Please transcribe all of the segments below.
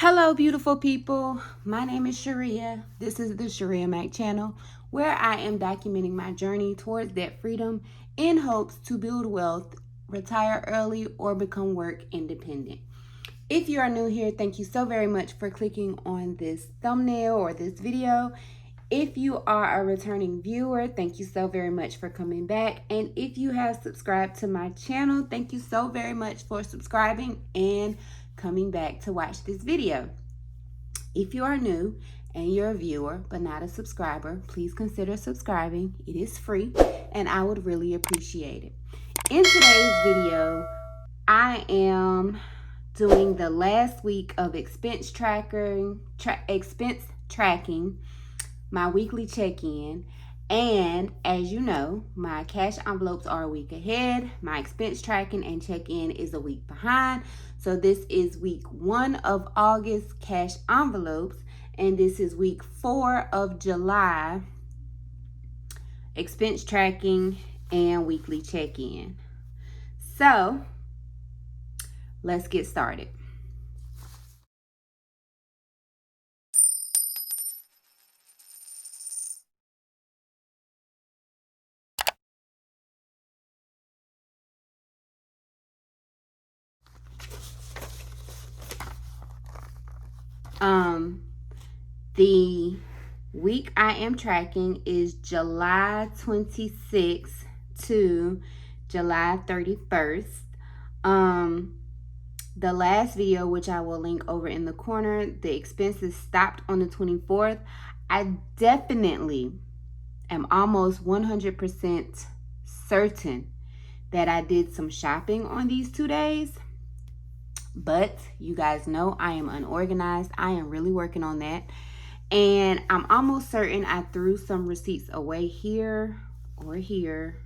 Hello, beautiful people. My name is Shirria. This is the Shirria Mac channel, where I am documenting my journey towards debt freedom in hopes to build wealth, retire early, or become work independent. If you are new here, thank you so very much for clicking on this thumbnail or this video. If you are a returning viewer, thank you so very much for coming back. And if you have subscribed to my channel, thank you so very much for subscribing and coming back to watch this video. If you are new and you're a viewer but not a subscriber, please consider subscribing. It is free and I would really appreciate it. In today's video, I am doing the last week of expense tracking, my weekly check-in. And as you know, my cash envelopes are a week ahead. My expense tracking and check-in is a week behind. So this is week 1 of August cash envelopes, and this is week 4 of July expense tracking and weekly check-in. So let's get started. The week I am tracking is July 26th to July 31st. The last video, which I will link over in the corner, the expenses stopped on the 24th. I definitely am almost 100% certain that I did some shopping on these 2 days. But you guys know I am unorganized. I am really working on that. And I'm almost certain I threw some receipts away here or here.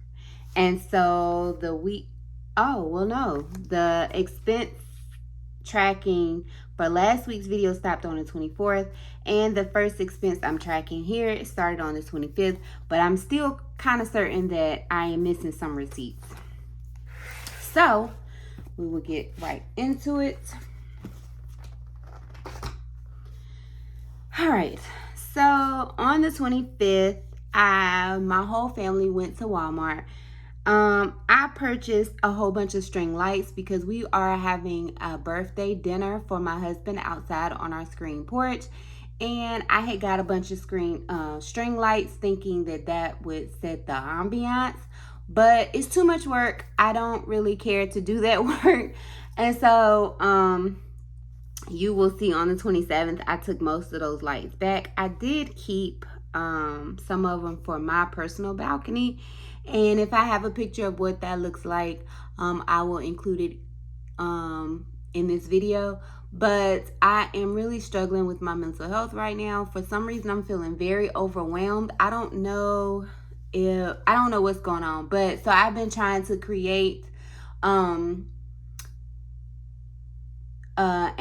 And so the expense tracking for last week's video stopped on the 24th. And the first expense I'm tracking here started on the 25th. But I'm still kind of certain that I am missing some receipts. So we will get right into it. All right, so on the 25th, my whole family went to Walmart. I purchased a whole bunch of string lights because we are having a birthday dinner for my husband outside on our screen porch. And I had got a bunch of string lights thinking that would set the ambiance. But it's too much work. I don't really care to do that work. And so you will see on the 27th, I took most of those lights back. I did keep some of them for my personal balcony. And if I have a picture of what that looks like, I will include it in this video. But I am really struggling with my mental health right now. For some reason, I'm feeling very overwhelmed. I don't know what's going on. But so I've been trying to create an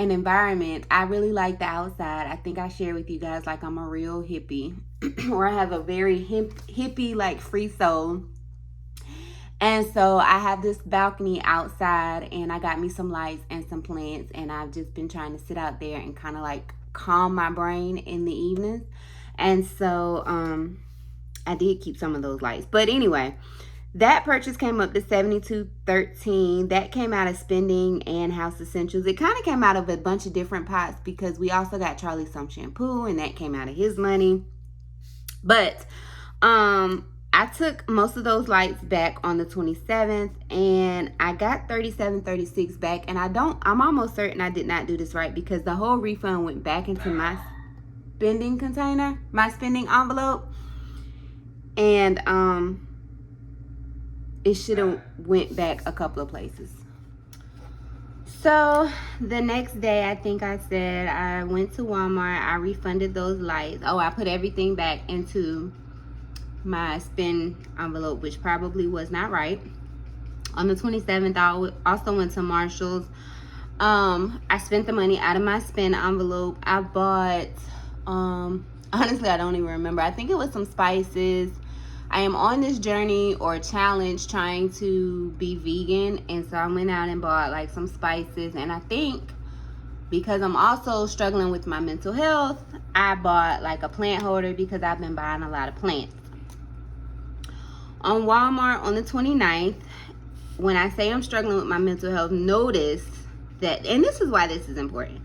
environment. I really like the outside. I think I share with you guys like I'm a real hippie or I have a very hippie like free soul. And so I have this balcony outside and I got me some lights and some plants, and I've just been trying to sit out there and kind of like calm my brain in the evenings. And so I did keep some of those lights. But anyway, that purchase came up to $72.13. That came out of spending and house essentials. It kind of came out of a bunch of different pots because we also got Charlie some shampoo, and that came out of his money. But I took most of those lights back on the 27th, and I got $37.36 back. And I'm almost certain I did not do this right because the whole refund went back into my spending container, my spending envelope. And it should have went back a couple of places. So the next day, I think I said I went to Walmart. I refunded those lights. Oh, I put everything back into my spend envelope, which probably was not right. On the 27th, I also went to Marshall's. I spent the money out of my spend envelope. I bought, honestly, I don't even remember. I think it was some spices. I am on this journey or challenge trying to be vegan, and so I went out and bought like some spices, and I think because I'm also struggling with my mental health, I bought like a plant holder because I've been buying a lot of plants. On Walmart on the 29th, when I say I'm struggling with my mental health, notice that, and this is why this is important,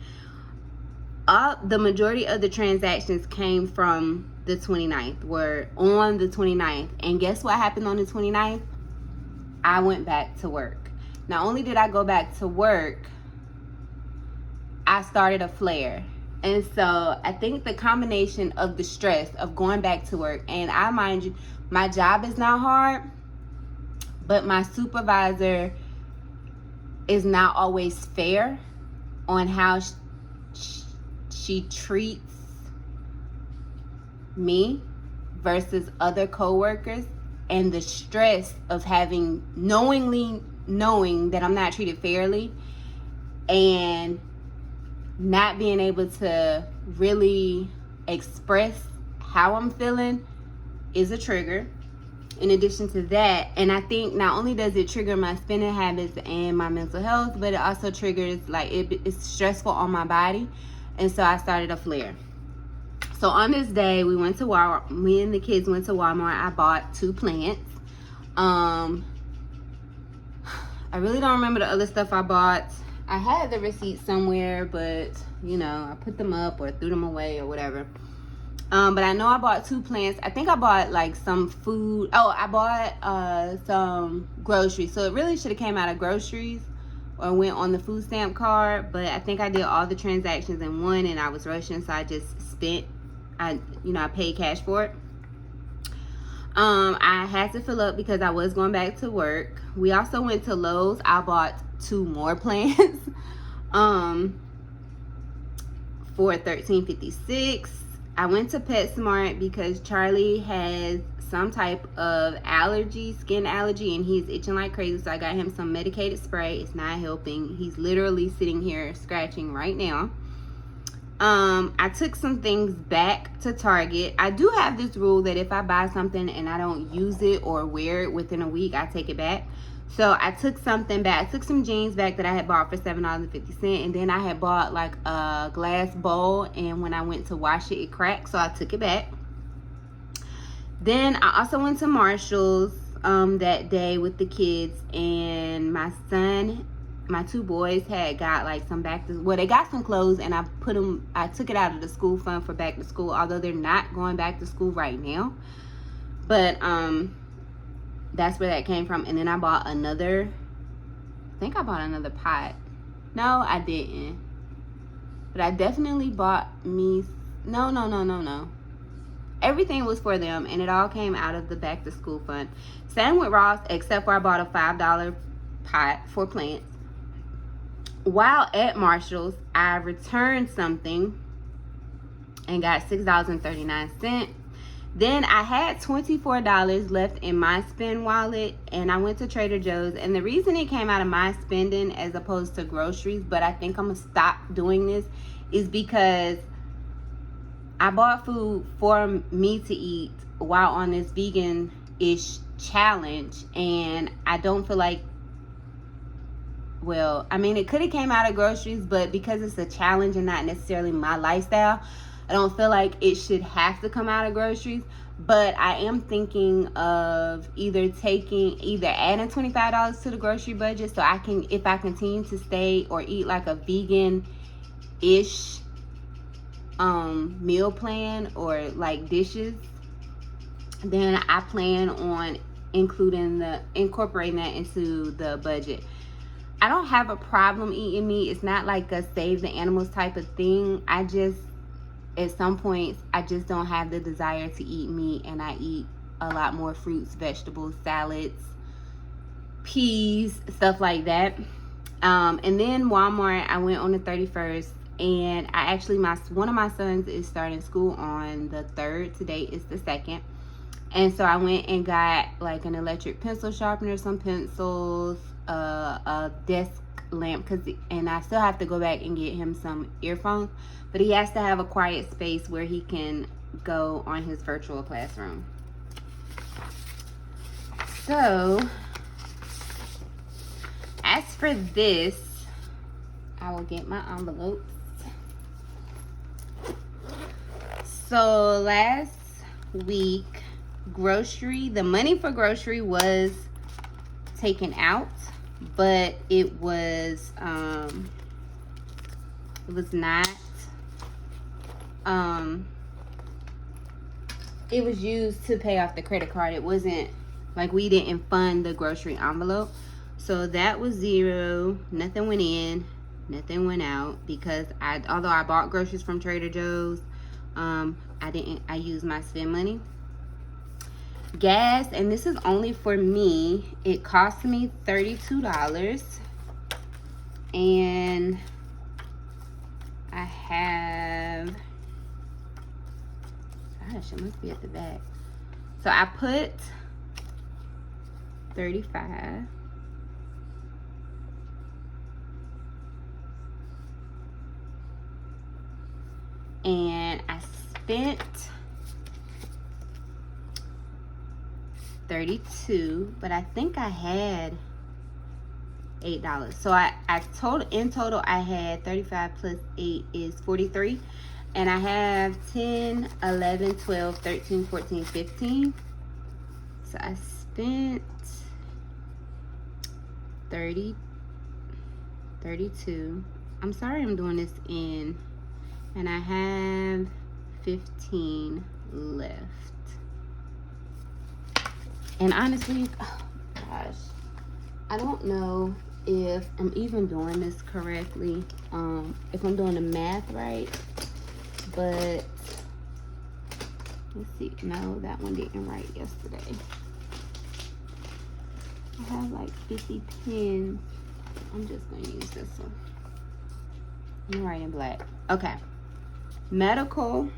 the majority of the transactions came from the 29th, were on the 29th. And guess what happened on the 29th? I went back to work. Not only did I go back to work, I started a flare. And so I think the combination of the stress of going back to work, and I mind you, my job is not hard, but my supervisor is not always fair on how she treats me versus other coworkers, and the stress of knowing that I'm not treated fairly and not being able to really express how I'm feeling is a trigger. In addition to that, and I think not only does it trigger my spending habits and my mental health, but it also triggers, like, it's stressful on my body. And so I started a flare. So on this day, we went to Walmart. Me and the kids went to Walmart. I bought 2 plants. I really don't remember the other stuff I bought. I had the receipt somewhere, but you know, I put them up or threw them away or whatever. But I know I bought 2 plants. I think I bought like some food. Oh, I bought some groceries. So it really should have came out of groceries or went on the food stamp card. But I think I did all the transactions in one, and I was rushing, so I just spent. I paid cash for it. I had to fill up because I was going back to work. We also went to Lowe's. I bought 2 more plants for $13.56. I went to PetSmart because Charlie has some type of allergy, skin allergy, and he's itching like crazy. So I got him some medicated spray. It's not helping. He's literally sitting here scratching right now. I took some things back to Target. I do have this rule that if I buy something and I don't use it or wear it within a week, I take it back. So I took something back. I took some jeans back that I had bought for $7.50, and then I had bought like a glass bowl, and when I went to wash it, it cracked, so I took it back. Then I also went to Marshall's that day with the kids, and my 2 boys had got like some they got some clothes, and I took it out of the school fund for back to school, although they're not going back to school right now. But that's where that came from. And then I bought another pot. No, I didn't. But I definitely bought me, no. Everything was for them, and it all came out of the back to school fund. Same with Ross, except for I bought a $5 pot for plants. While at Marshall's, I returned something and got $6.39. Then I had $24 left in my spend wallet, and I went to Trader Joe's. And the reason it came out of my spending as opposed to groceries, but I think I'm gonna stop doing this, is because I bought food for me to eat while on this vegan-ish challenge, and I don't feel like, well, I mean, it could have came out of groceries, but because it's a challenge and not necessarily my lifestyle, I don't feel like it should have to come out of groceries. But I am thinking of either adding $25 to the grocery budget, so I can, if I continue to stay or eat like a vegan-ish meal plan or like dishes, then I plan on incorporating that into the budget. I don't have a problem eating meat. It's not like a save the animals type of thing. At some points, I just don't have the desire to eat meat, and I eat a lot more fruits, vegetables, salads, peas, stuff like that. And then Walmart, I went on the 31st, and I actually, one of my sons is starting school on the 3rd. Today is the 2nd. And so I went and got like an electric pencil sharpener, some pencils, a desk lamp, and I still have to go back and get him some earphones, but he has to have a quiet space where he can go on his virtual classroom. So as for this, I will get my envelopes. So last week, the money for grocery was taken out, but it was not, it was used to pay off the credit card. It wasn't like we didn't fund the grocery envelope. So that was zero. Nothing went in, nothing went out, because although I bought groceries from Trader Joe's, I used my spend money. Gas, and this is only for me, it cost me $32, and I have, gosh, it must be at the back. So I put 35. And I spent 32, but I think I had $8. So in total I had 35 plus 8 is 43. And I have 10, 11, 12, 13, 14, 15. So I spent 32. I'm sorry I'm doing this in, and I have 15 left. And honestly, oh gosh, I don't know if I'm even doing this correctly, if I'm doing the math right, but let's see. No, that one didn't write yesterday. I have like 50 pens. I'm just gonna use this one. I'm writing black. Okay. Medical.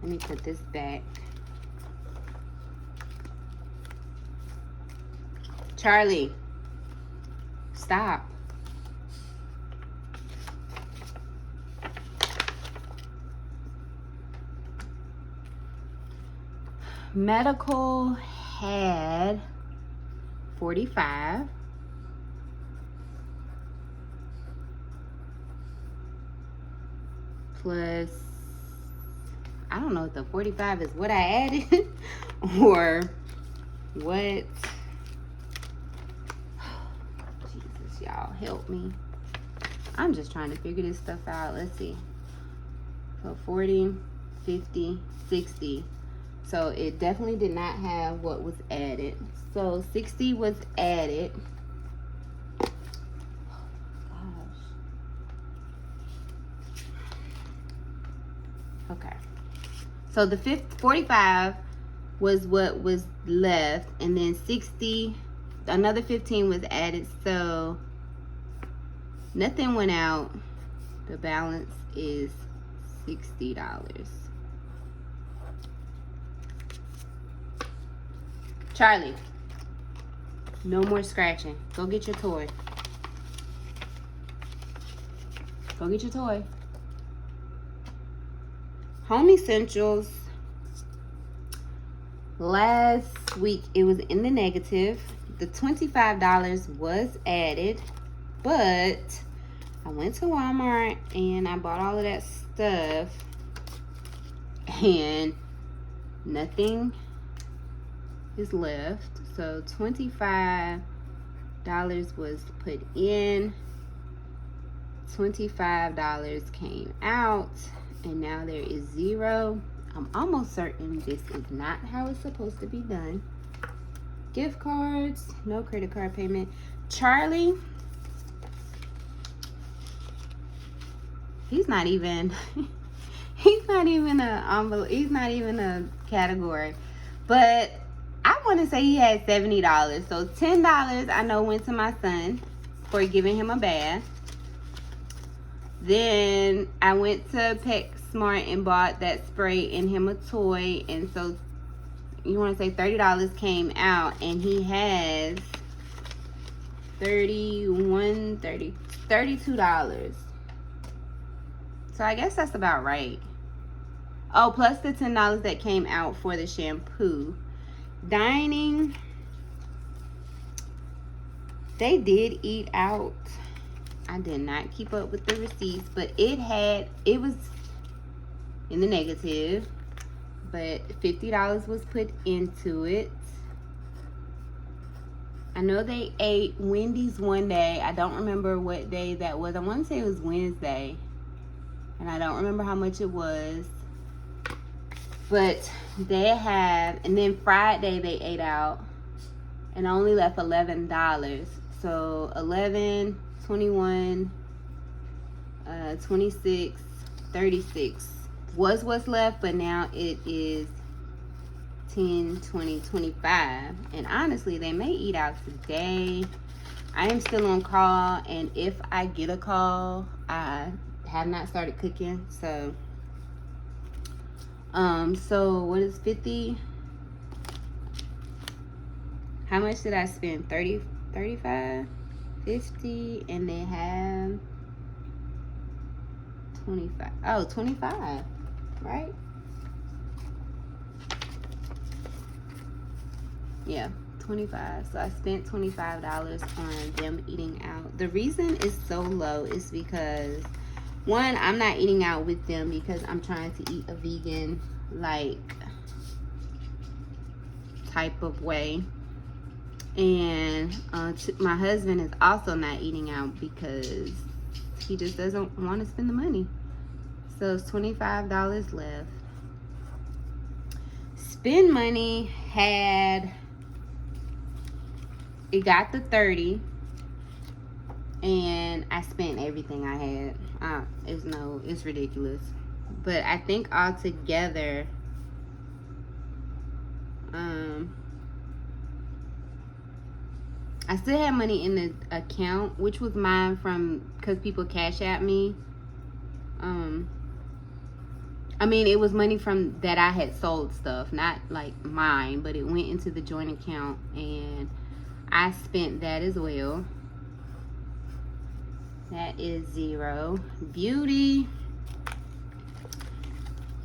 Let me put this back. Charlie, stop. Medical had 45. Plus, I don't know if the 45 is what I added or what. Jesus, y'all, help me. I'm just trying to figure this stuff out. Let's see. So 40, 50, 60. So it definitely did not have what was added. So 60 was added. Okay, so the 45 was what was left, and then 60, another 15 was added, so nothing went out. The balance is $60. Charlie, no more scratching. Go get your toy. Go get your toy. Home essentials, last week it was in the negative. The $25 was added, but I went to Walmart and I bought all of that stuff and nothing is left. So $25 was put in, $25 came out, and now there is zero. I'm almost certain this is not how it's supposed to be done. Gift cards, no credit card payment. Charlie, he's not even he's not even a envelope, he's not even a category. But I want to say he had $70. So $10 I know went to my son for giving him a bath. Then I went to PetSmart and bought that spray and him a toy. And so you want to say $30 came out, and he has $32. So I guess that's about right. Oh, plus the $10 that came out for the shampoo. Dining, they did eat out. I did not keep up with the receipts, but it was in the negative, but $50 was put into it. I know they ate Wendy's one day. I don't remember what day that was. I want to say it was Wednesday, and I don't remember how much it was. But they have, and then Friday they ate out and only left $11. So 11, 21, 26, 36 was what's left, but now it is 10, 20, 25. And honestly, they may eat out today. I am still on call, and if I get a call, I have not started cooking. So what is 50? How much did I spend? 30, 35, 50, and they have 25. Oh, 25, right? Yeah, 25. So I spent $25 on them eating out. The reason it's so low is because, one, I'm not eating out with them because I'm trying to eat a vegan, like, type of way. And my husband is also not eating out because he just doesn't want to spend the money. So it's $25 left. Spend Money it got the 30, and I spent everything I had. It's ridiculous. But I think altogether, I still had money in the account, which was mine because people cash at me. I mean, it was money from that I had sold stuff, not like mine, but it went into the joint account, and I spent that as well. That is $0. Beauty.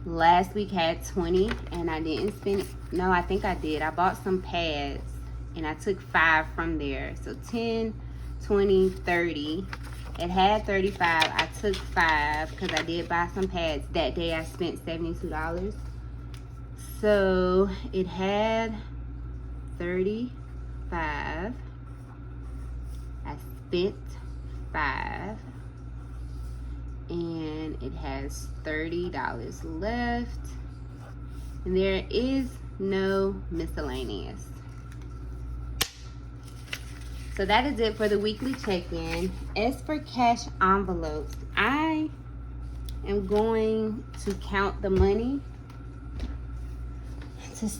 Last week had 20, and I didn't spend it. No, I think I did. I bought some pads, and I took 5 from there. So 10, 20, 30. It had 35. I took 5 because I did buy some pads. That day I spent $72. So it had 35. I spent 5. And it has $30 left. And there is no miscellaneous. So that is it for the weekly check-in. As for cash envelopes, I am going to count the money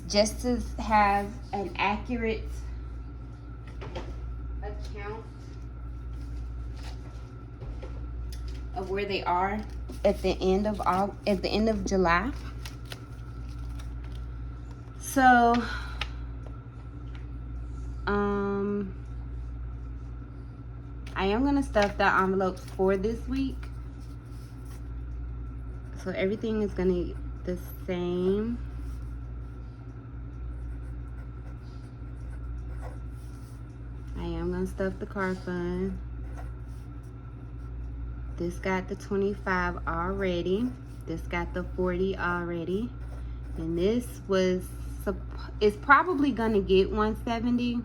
just to have an accurate account of where they are at the end of July. So I am gonna stuff the envelopes for this week, so everything is gonna be the same. I am gonna stuff the car fund. This got the 25 already. This got the 40 already. And this is probably gonna get 170.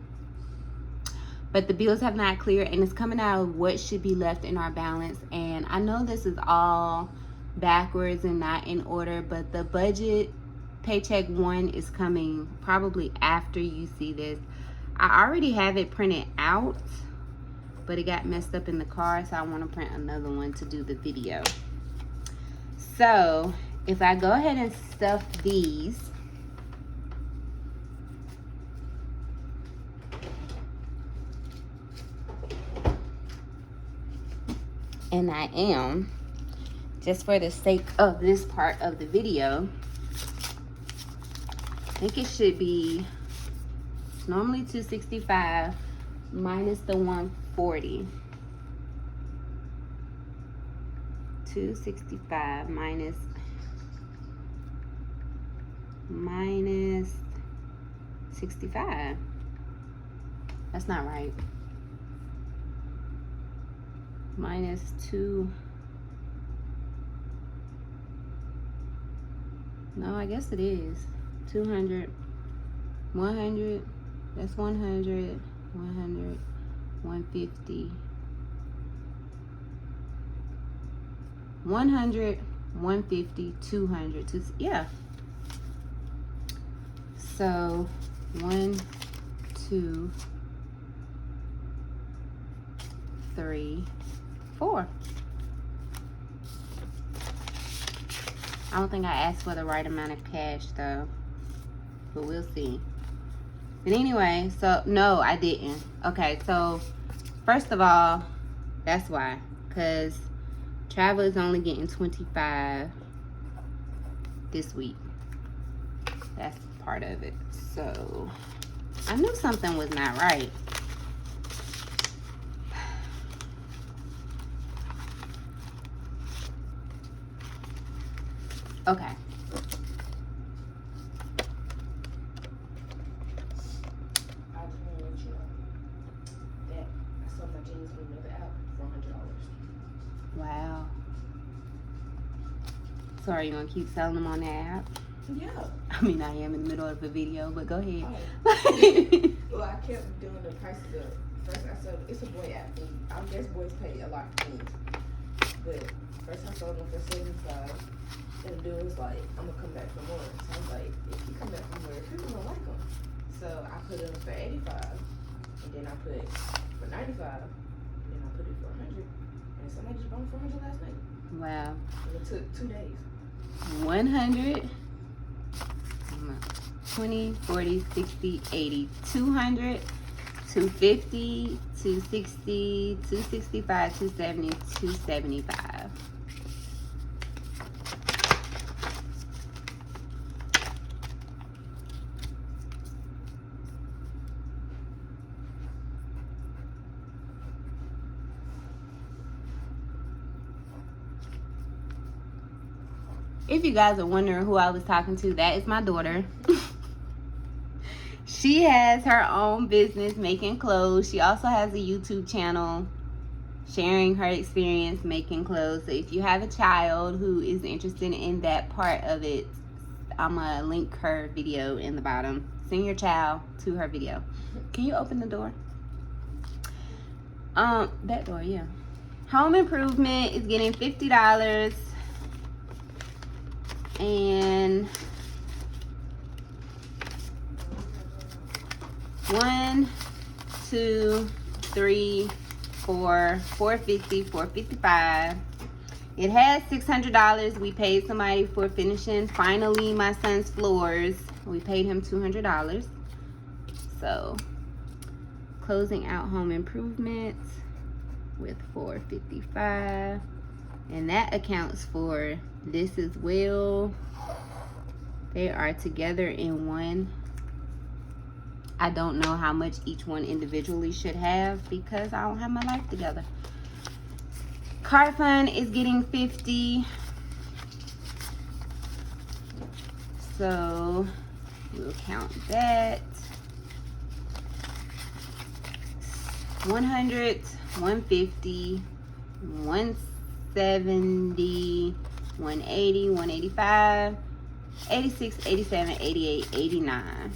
But the bills have not cleared, and it's coming out of what should be left in our balance. And I know this is all backwards and not in order, but the budget paycheck 1 is coming probably after you see this. I already have it printed out, but it got messed up in the car, so I want to print another one to do the video. So if I go ahead and stuff these, and I am, just for the sake of this part of the video, I think it should be normally $265 minus the 140. 265 minus 65. That's not right. minus 2. No, I guess it is. 200, 100, that's 100, 100, 150, 100, 150, 200. Yeah. So 1, 2, 3, 4. I don't think I asked for the right amount of cash though, but we'll see. But anyway, so no, I didn't. Okay, so first of all, that's why, because travel is only getting 25 this week. That's part of it. So I knew something was not right. Okay. I just want to let you know that I sold my jeans on another app for $100. Wow. So are you gonna keep selling them on that app? Yeah. I mean, I am in the middle of a video, but go ahead. Oh. Well, I kept doing the prices up. First I sold, it's a boy app, and I guess boys pay a lot of things. But first I sold them for $75. And the dude was like, I'm gonna come back for more. So I was like, if you come back for more, people gonna like them. So I put them for $85, and then I put for $95, and then I put it for $100, and somebody just bought it for $100 last night. Wow. And it took 2 days. 100, 20, 40, 60, 80, 200, 250, 260, 265, 270, 275. If you guys are wondering who I was talking to, that is my daughter. She has her own business making clothes. She also has a YouTube channel sharing her experience making clothes. So if you have a child who is interested in that part of it, I'm going to link her video in the bottom. Send your child to her video. Can you open the door? That door, yeah. Home improvement is getting $50. And 1, 2, 3, 4, 450, 455. It has $600. We paid somebody for finishing finally my son's floors. We paid him $200. So closing out home improvements with $455. And that accounts for this as well. They are together in one. I don't know how much each one individually should have because I don't have my life together. Car fund is getting $50. So we'll count that. 100, 150, 170, 180, 185, 86, 87, 88, 89.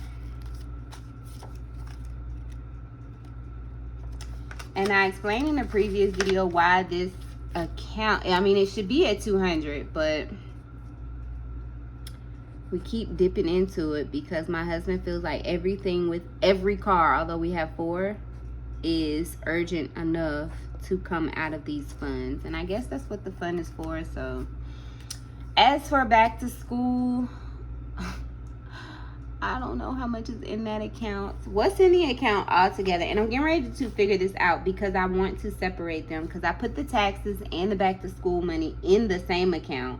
And I explained in the previous video why this account, I mean, it should be at 200, but we keep dipping into it because my husband feels like everything with every car, although we have 4, is urgent enough to come out of these funds. And I guess that's what the fund is for. So as for back to school, I don't know how much is in that account. What's in the account altogether? And I'm getting ready to figure this out because I want to separate them, because I put the taxes and the back to school money in the same account,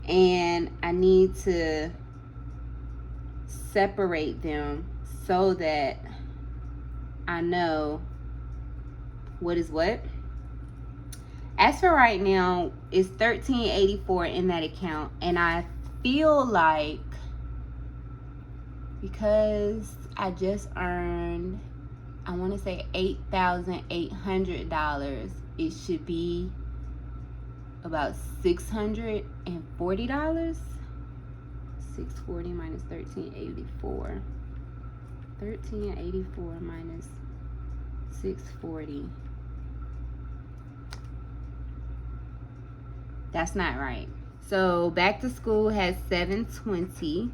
and I need to separate them so that I know what is what. As for right now, it's $13.84 in that account, and I feel like because I just earned, I want to say $8,800 it should be about $640. 640 minus 1384. 1384 minus 640. That's not right. So back to school has 720.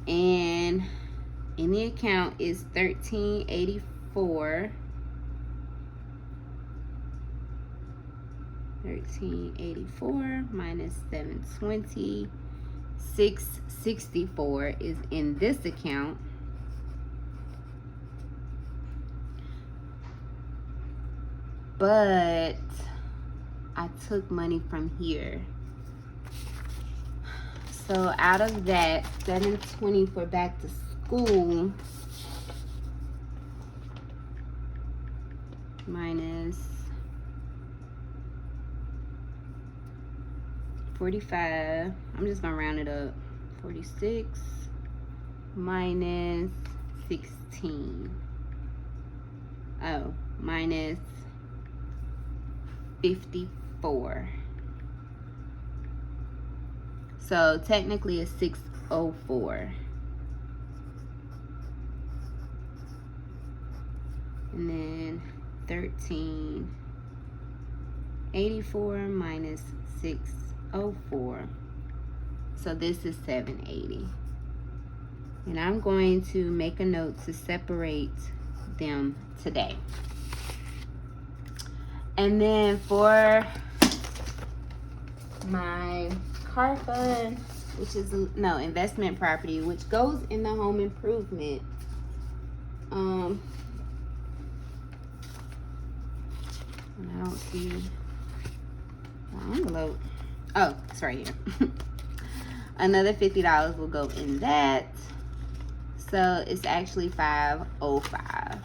And in the account is 1384. 1384 minus 720. 664 is in this account. But I took money from here. So out of that, 720 for back to school minus 45. I'm just gonna round it up. 46 minus 16. Oh, minus 54. So technically it's 604. And then 1384 minus 604. So this is 780. And I'm going to make a note to separate them today. And then for my car fund, which is investment property, which goes in the home improvement. And I don't see my envelope. Oh, it's right here. Another $50 will go in that. So it's actually $505.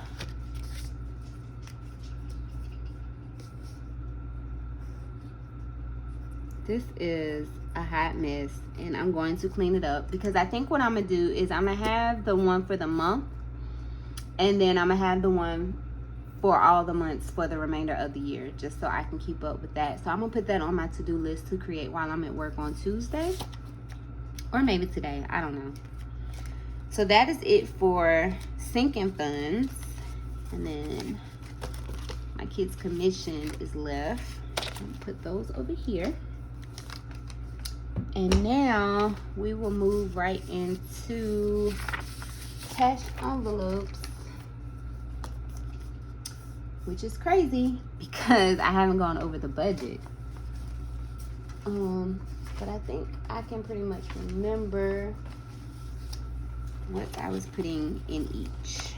This is a hot mess, and I'm going to clean it up because I think what I'm gonna do is I'm gonna have the one for the month, and then I'm gonna have the one for all the months for the remainder of the year, just so I can keep up with that. So I'm gonna put that on my to-do list to create while I'm at work on Tuesday, or maybe today, I don't know. So that is it for sinking funds. And then my kids' commission is left. I'm gonna put those over here. And now we will move right into cash envelopes, which is crazy because I haven't gone over the budget. But I think I can pretty much remember what I was putting in each.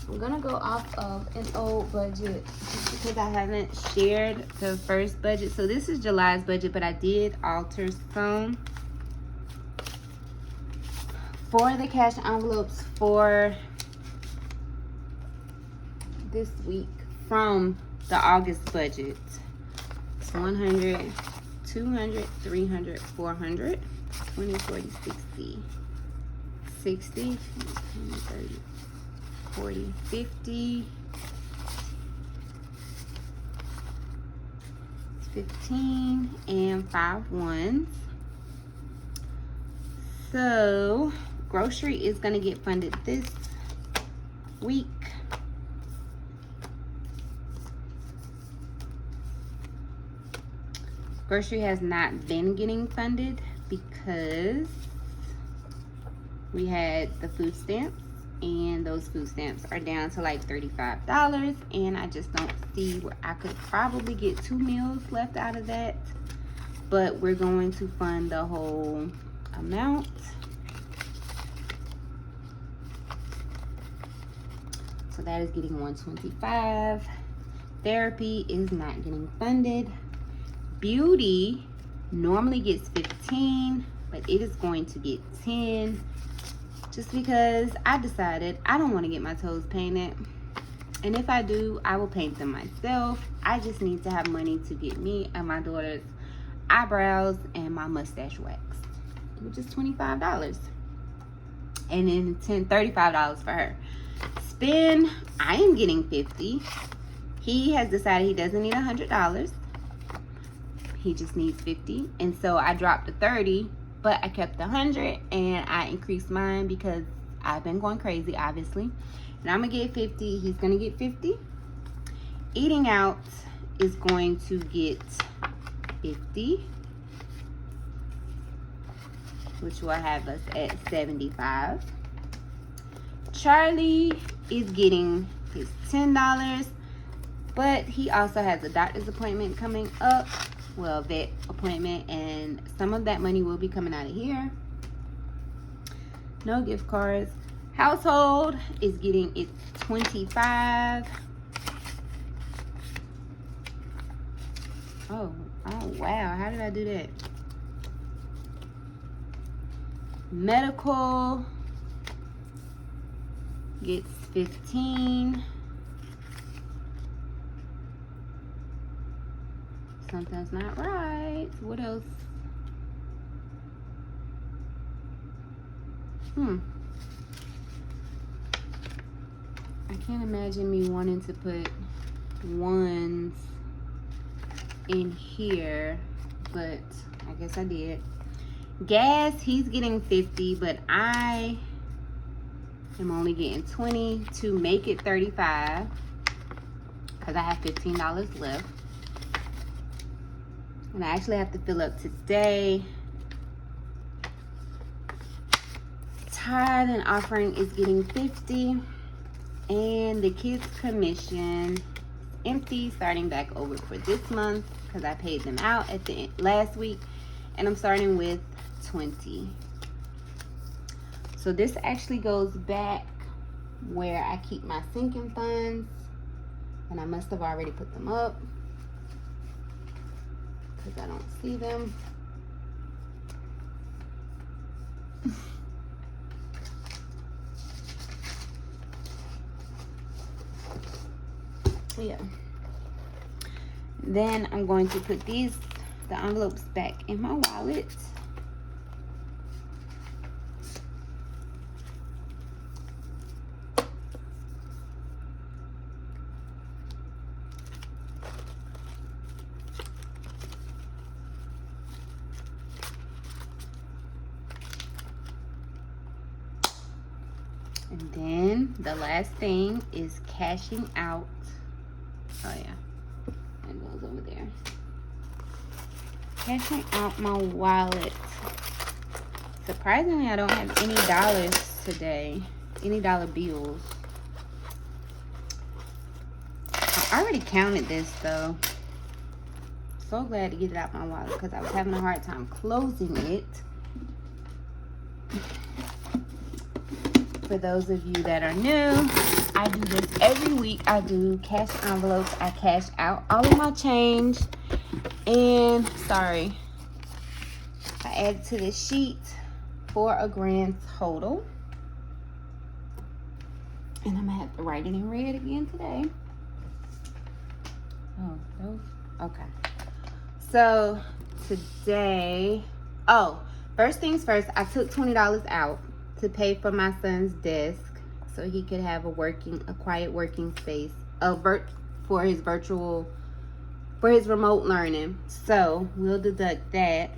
I'm gonna go off of an old budget just because I haven't shared the first budget. So this is July's budget, but I did alter some for the cash envelopes for this week from the August budget. It's 100, 200, 300, 400, 20, 40, 60, 60, 30, 40, 50, 15, and 5 ones. So grocery is going to get funded this week. Grocery has not been getting funded because we had the food stamps, and those food stamps are down to like $35, and I just don't see where I could probably get 2 meals left out of that. But we're going to fund the whole amount. So that is getting $125. Therapy is not getting funded. Beauty normally gets 15, but it is going to get 10 just because I decided I don't want to get my toes painted, and if I do, I will paint them myself. I just need to have money to get me and my daughter's eyebrows and my mustache waxed, which is $25, and then $35 for her. Spend, I am getting 50. He has decided he doesn't need $100. He just needs 50. And so I dropped to 30, but I kept the 100 and I increased mine because I've been going crazy, obviously. And I'm gonna get 50. He's gonna get 50. Eating out is going to get 50, which will have us at 75. Charlie is getting his $10, but he also has a doctor's appointment coming up. Well, vet appointment, and some of that money will be coming out of here. No gift cards. Household is getting its 25. Oh wow, how did I do that? Medical gets 15. Something's not right. What else? I can't imagine me wanting to put ones in here, but I guess I did. Gas, he's getting 50, but I am only getting 20 to make it 35 because I have $15 left. And I actually have to fill up today. Tithe and offering is getting 50. And the kids' commission empty, starting back over for this month because I paid them out at the last week. And I'm starting with 20. So this actually goes back where I keep my sinking funds. And I must have already put them up because I don't see them. Yeah. Then I'm going to put the envelopes back in my wallet. And then the last thing is cashing out. Oh yeah, that goes over there. Cashing out my wallet. Surprisingly, I don't have any dollars today. Any dollar bills. I already counted this though. So glad to get it out my wallet because I was having a hard time closing it. For those of you that are new, I do this every week. I do cash envelopes. I cash out all of my change. And, sorry, I added to this sheet for a grand total. And I'm going to have to write it in red again today. Oh, those? Okay. So, today, first things first, I took $20 out to pay for my son's desk so he could have a quiet working space for his remote learning. So we'll deduct that.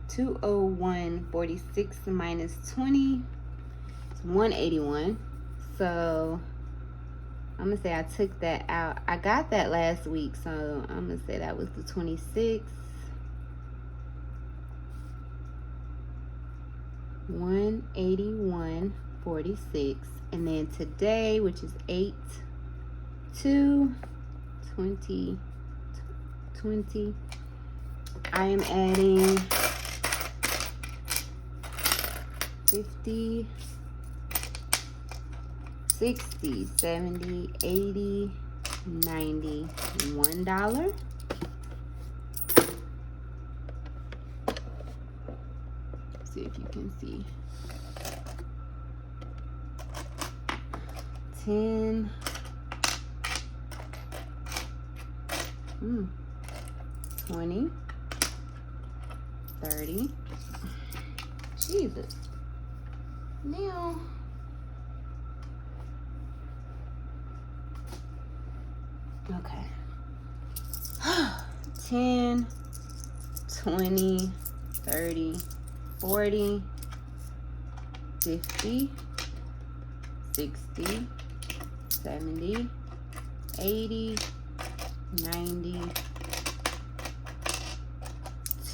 201.46 minus 20 is 181. So I'm gonna say I took that out. I got that last week, so I'm gonna say that was the 26. 181.46, and then today, which is 8/2/2020, I am adding 50, 60, 70, 80, 90, $1. See if you can see. 10, 20, 30, Jesus, now, okay. 10, 20, 30, 40, 50, 60, 70, 80, 90,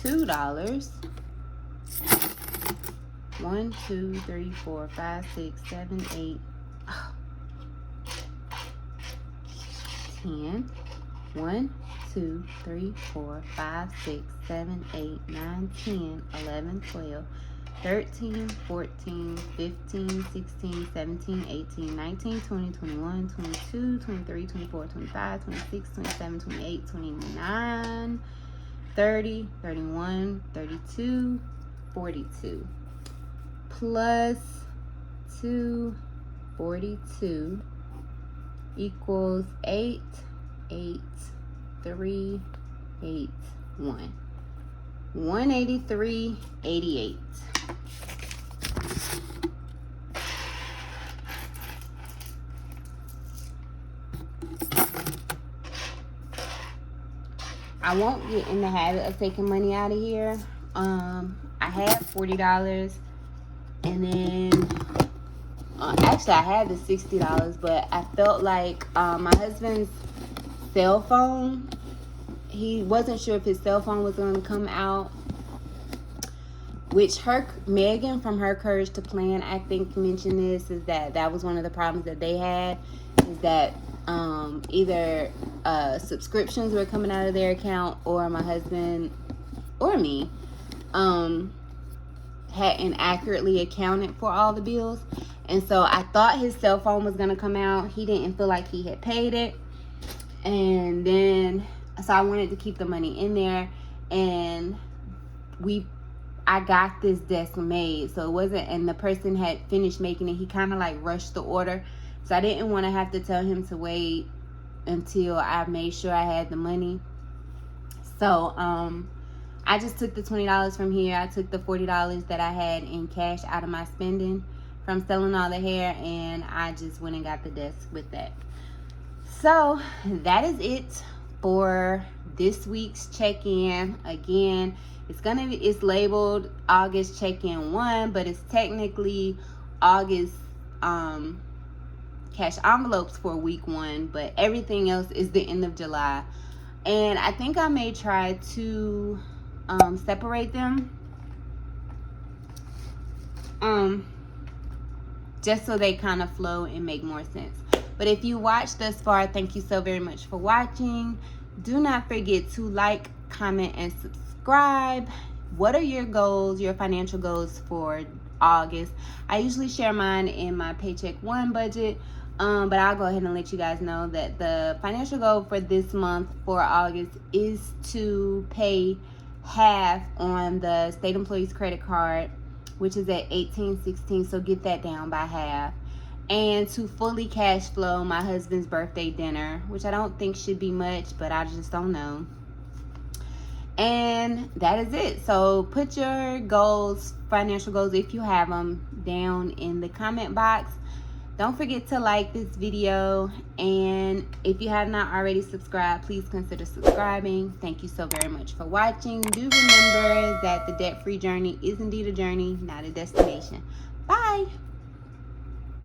$2. 1, 2, 3, 4, 5, 6, 7, 8, 10. 1, 2, 3, 4, 5, 6, 7, 8, 9, 10, 11, 12, 13, 14, 15, 16, 17, 18, 19, 20, 21, 22, 23, 24, 25, 26, 27, 28, 29, 30, 31, 32, 42. Plus 2, 42 equals 8, 8, 3, 8, 1. 183.88. I won't get in the habit of taking money out of here. I had $40, and then actually I had the $60, but I felt like my husband's cell phone, he wasn't sure if his cell phone was going to come out, which Megan from Her Courage to Plan, I think, mentioned this, is that was one of the problems that they had, is that either subscriptions were coming out of their account, or my husband or me hadn't accurately accounted for all the bills. And so I thought his cell phone was going to come out. He didn't feel like he had paid it. And then, so I wanted to keep the money in there. And I got this desk made. So it wasn't, and the person had finished making it. He kind of like rushed the order. So I didn't want to have to tell him to wait until I made sure I had the money. So, I just took the $20 from here. I took the $40 that I had in cash out of my spending from selling all the hair, and I just went and got the desk with that. So that is it for this week's check-in. Again, it's labeled August check-in 1, but it's technically August cash envelopes for week 1, but everything else is the end of July. And I think I may try to separate them just so they kind of flow and make more sense. But if you watched thus far, thank you so very much for watching. Do not forget to like, comment, and subscribe. What are your goals, your financial goals for August? I usually share mine in my paycheck 1 budget, but I'll go ahead and let you guys know that the financial goal for this month for August is to pay half on the state employees credit card, which is at $18.16, so get that down by half, and to fully cash flow my husband's birthday dinner, which I don't think should be much, but I just don't know. And that is it. So put your goals, financial goals, if you have them, down in the comment box. Don't forget to like this video, and if you have not already subscribed, please consider subscribing. Thank you so very much for watching. Do remember that the debt-free journey is indeed a journey, not a destination. Bye.